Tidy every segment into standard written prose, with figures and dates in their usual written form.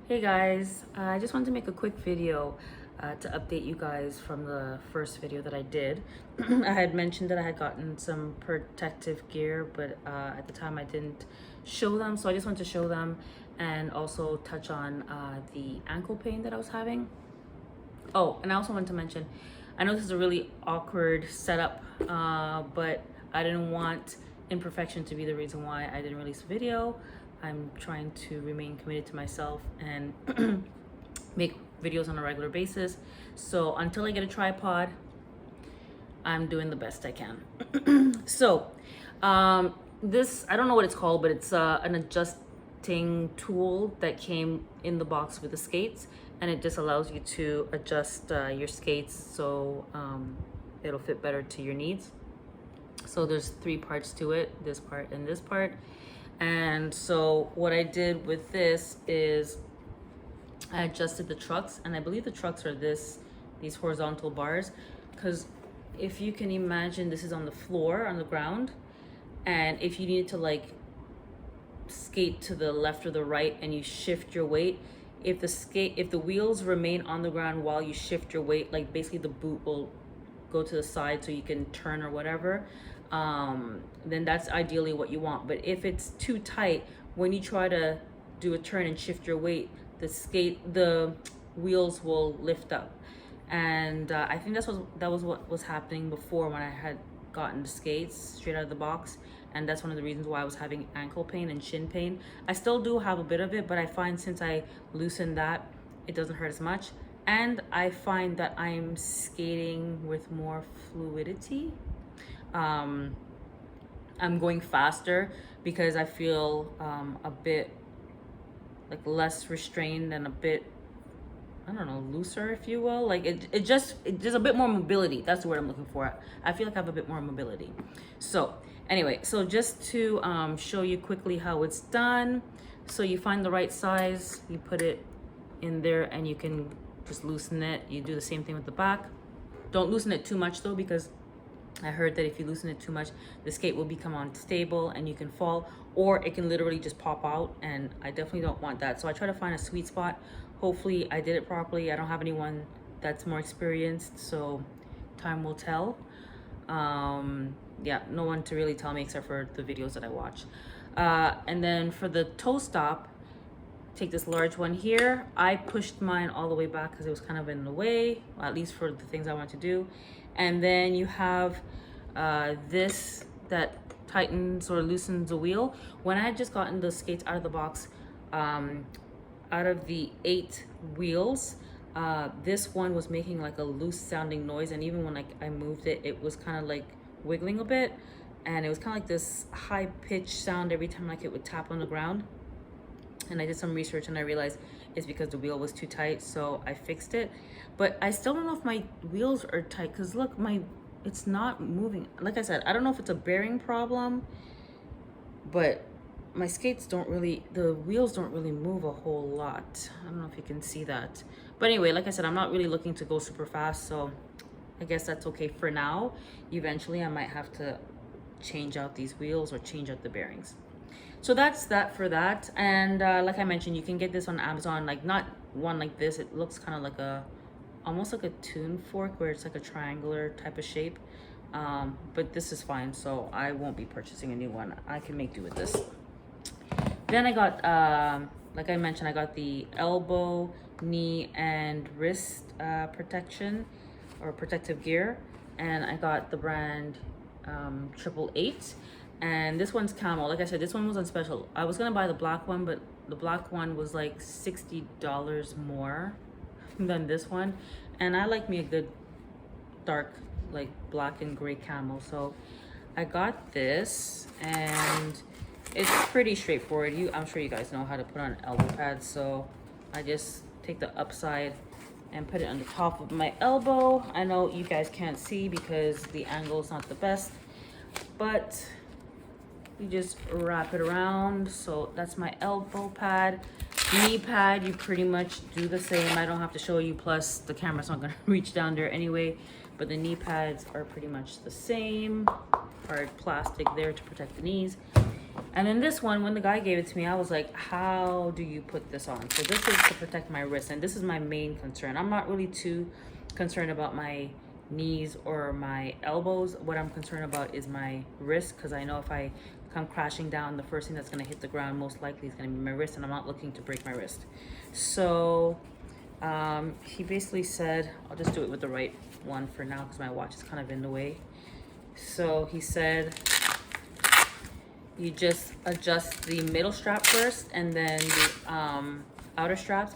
Hey guys, I just wanted to make a quick video to update you guys from the first video that I did. I had mentioned that I had gotten some protective gear, but at the time I didn't show them, so I just wanted to show them and also touch on the ankle pain that I was having. Oh, and I also wanted to mention, I know this is a really awkward setup, but I didn't want imperfection to be the reason why I didn't release a video. I'm trying to remain committed to myself and make videos on a regular basis. So until I get a tripod, I'm doing the best I can. So this, I don't know what it's called, but it's an adjusting tool that came in the box with the skates, and it just allows you to adjust your skates so it'll fit better to your needs. So there's three parts to it, this part and this part. And so what I did with this is I adjusted the trucks, and I believe the trucks are these horizontal bars, because if you can imagine, this is on the floor, on the ground, and if you need to like skate to the left or the right and you shift your weight, if the wheels remain on the ground while you shift your weight, like basically the boot will go to the side so you can turn or whatever, then that's ideally what you want. But if it's too tight, when you try to do a turn and shift your weight, the wheels will lift up. And I think that was what was happening before when I had gotten the skates straight out of the box, and that's one of the reasons why I was having ankle pain and shin pain. I still do have a bit of it, but I find since I loosen that, it doesn't hurt as much. And I find that I'm skating with more fluidity. I'm going faster because I feel a bit like less restrained and a bit, I don't know, looser, if you will. Like it just a bit more mobility. That's the word I'm looking for. I feel like I have a bit more mobility. So anyway, so just to show you quickly how it's done. So you find the right size, you put it in there, and you can just loosen it. You do the same thing with the back. Don't loosen it too much though, because I heard that if you loosen it too much, the skate will become unstable and you can fall, or it can literally just pop out, and I definitely don't want that. So I try to find a sweet spot. Hopefully I did it properly. I don't have anyone that's more experienced, so time will tell. Yeah, no one to really tell me except for the videos that I watch. And then for the toe stop, take this large one here. I pushed mine all the way back because it was kind of in the way, at least for the things I want to do. And then you have this that tightens or loosens the wheel. When I had just gotten the skates out of the box, out of the 8 wheels, this one was making like a loose sounding noise, and even when I moved it, it was kind of like wiggling a bit, and it was kind of like this high pitched sound every time like it would tap on the ground. And I did some research and I realized it's because the wheel was too tight, so I fixed it. But I still don't know if my wheels are tight, because look, it's not moving. Like I said, I don't know if it's a bearing problem, but my skates the wheels don't really move a whole lot. I don't know if you can see that. But anyway, like I said, I'm not really looking to go super fast, so I guess that's okay for now. Eventually I might have to change out these wheels or change out the bearings. So that's that for that. And like I mentioned, you can get this on Amazon, like not one like this. It looks kind of like almost like a tune fork, where it's like a triangular type of shape. But this is fine, so I won't be purchasing a new one. I can make do with this. Then I got, like I mentioned, I got the elbow, knee, and wrist protection or protective gear. And I got the brand 888. And this one's camel. Like I said, this one was on special. I was gonna buy the black one, but the black one was like $60 more than this one. And I like me a good dark, like black and gray camel. So I got this, and it's pretty straightforward. I'm sure you guys know how to put on elbow pads. So I just take the upside and put it on the top of my elbow. I know you guys can't see because the angle is not the best, but you just wrap it around. So that's my elbow pad. Knee pad, you pretty much do the same. I don't have to show you, plus the camera's not gonna reach down there anyway, but the knee pads are pretty much the same. Hard plastic there to protect the knees. And then this one, when the guy gave it to me, I was like, how do you put this on? So this is to protect my wrist, and this is my main concern. I'm not really too concerned about my knees or my elbows. What I'm concerned about is my wrist, because I know if I come crashing down, the first thing that's going to hit the ground most likely is going to be my wrist, and I'm not looking to break my wrist. So he basically said, I'll just do it with the right one for now because my watch is kind of in the way. So he said, you just adjust the middle strap first and then the outer straps.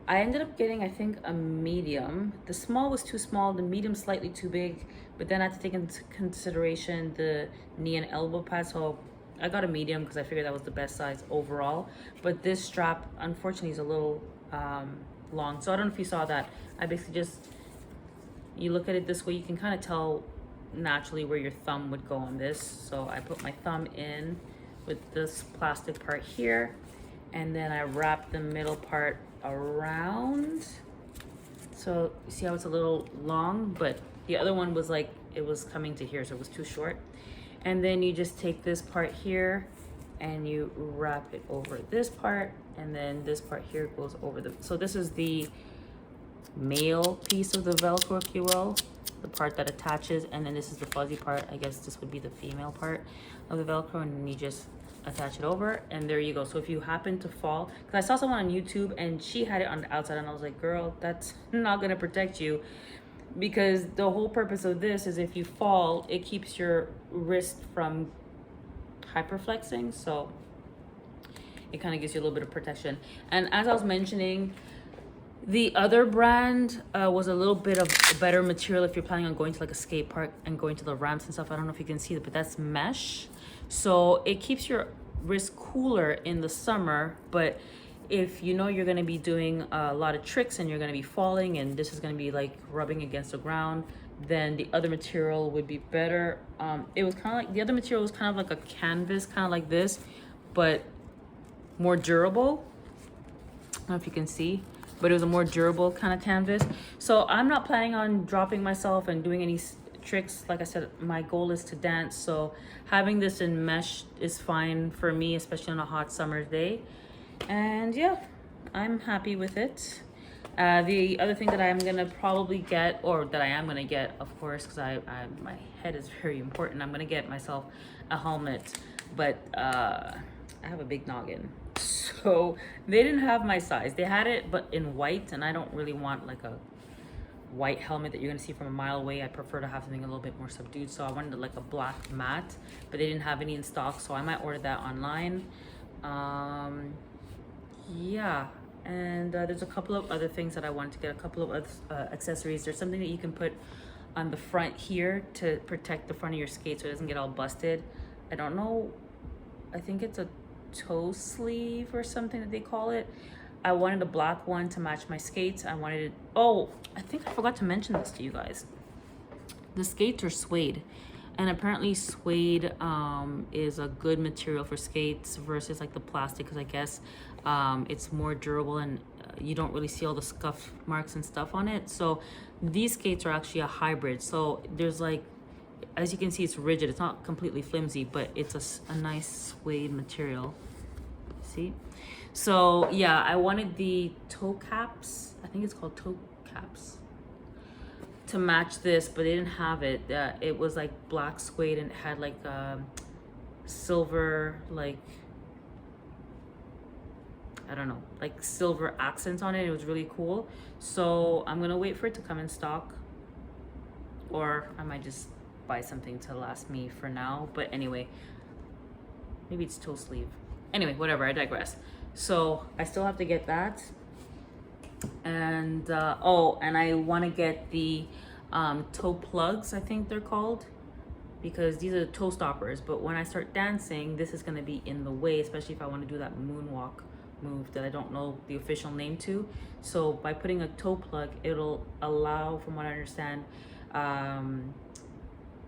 I ended up getting, I think, a medium. The small was too small, the medium slightly too big, but then I had to take into consideration the knee and elbow pad, so I got a medium because I figured that was the best size overall. But this strap, unfortunately, is a little long. So I don't know if you saw that. I basically just, you look at it this way, you can kind of tell naturally where your thumb would go on this. So I put my thumb in with this plastic part here, and then I wrap the middle part around. So you see how it's a little long, but the other one was like, it was coming to here, so it was too short. And then you just take this part here and you wrap it over this part, and then this part here goes over the, so this is the male piece of the Velcro, if you will, the part that attaches, and then this is the fuzzy part. I guess this would be the female part of the Velcro, and then you just attach it over, and there you go. So if you happen to fall, because I saw someone on YouTube and she had it on the outside, and I was like, girl, that's not gonna protect you, because the whole purpose of this is if you fall, it keeps your wrist from hyperflexing, so it kind of gives you a little bit of protection. And as I was mentioning, the other brand was a little bit of a better material if you're planning on going to like a skate park and going to the ramps and stuff. I don't know if you can see it, but that's mesh. So it keeps your wrist cooler in the summer, but if you know you're going to be doing a lot of tricks and you're going to be falling and this is going to be like rubbing against the ground, then the other material would be better. It was kind of like, the other material was kind of like a canvas, kind of like this, but more durable. I don't know if you can see, but it was a more durable kind of canvas. So I'm not planning on dropping myself and doing any tricks. Like I said, my goal is to dance, so having this in mesh is fine for me, especially on a hot summer day. And yeah, I'm happy with it. The other thing that I'm gonna probably get, or that I am gonna get, of course, because my head is very important, I'm gonna get myself a helmet, but I have a big noggin, so they didn't have my size. They had it but in white, and I don't really want like a white helmet that you're gonna see from a mile away. I prefer to have something a little bit more subdued, so I wanted like a black matte, but they didn't have any in stock, so I might order that online. Yeah, and there's a couple of other things that I wanted to get, a couple of other accessories. There's something that you can put on the front here to protect the front of your skate so it doesn't get all busted. I don't know, I think it's a toe sleeve or something that they call it. I wanted a black one to match my skates. I wanted it, oh, I think I forgot to mention this to you guys. The skates are suede, and apparently suede is a good material for skates versus like the plastic, because I guess it's more durable and you don't really see all the scuff marks and stuff on it. So these skates are actually a hybrid, so there's like, as you can see, it's rigid, it's not completely flimsy, but it's a nice suede material. See? So yeah, I wanted the toe caps, I think it's called toe caps, to match this, but they didn't have it. It was like black suede and it had like silver, like, I don't know, like silver accents on it. It was really cool. So I'm gonna wait for it to come in stock, or I might just buy something to last me for now. But anyway, maybe it's toe sleeve. Anyway, whatever, I digress. So I still have to get that. And oh, and I want to get the toe plugs, I think they're called, because these are the toe stoppers. But when I start dancing, this is going to be in the way, especially if I want to do that moonwalk move that I don't know the official name to. So by putting a toe plug, it'll allow, from what I understand,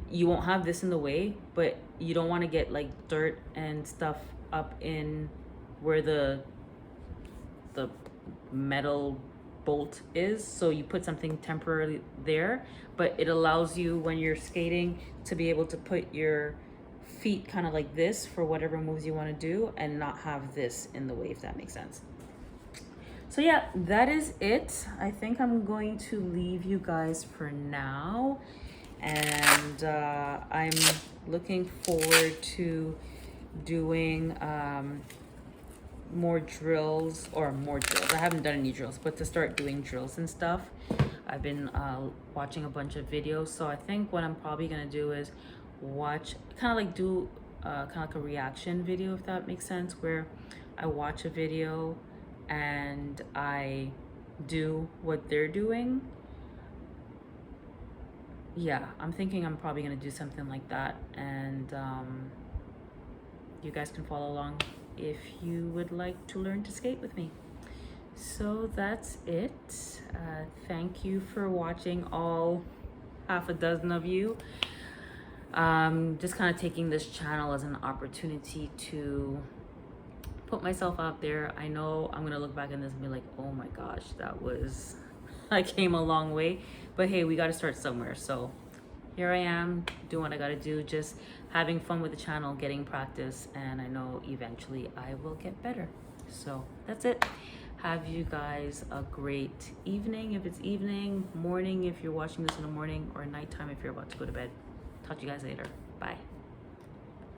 you won't have this in the way, but you don't want to get like dirt and stuff up in where the metal bolt is. So you put something temporarily there, but it allows you when you're skating to be able to put your feet kind of like this for whatever moves you want to do, and not have this in the way, if that makes sense. So yeah, that is it. I think I'm going to leave you guys for now, and I'm looking forward to doing more drills. I haven't done any drills, but to start doing drills and stuff. I've been watching a bunch of videos, so I think what I'm probably gonna do is watch, kind of like do kind of like a reaction video, if that makes sense, where I watch a video and I do what they're doing. Yeah, I'm thinking I'm probably gonna do something like that, and you guys can follow along if you would like to learn to skate with me. So that's it. Thank you for watching, all half a dozen of you. Just kind of taking this channel as an opportunity to put myself out there. I know I'm gonna look back on this and be like, oh my gosh, I came a long way, but hey, we got to start somewhere. So here I am doing what I got to do, just having fun with the channel, getting practice, and I know eventually I will get better. So that's it. Have you guys a great evening if it's evening, morning if you're watching this in the morning, or nighttime if you're about to go to bed. Talk to you guys later. Bye.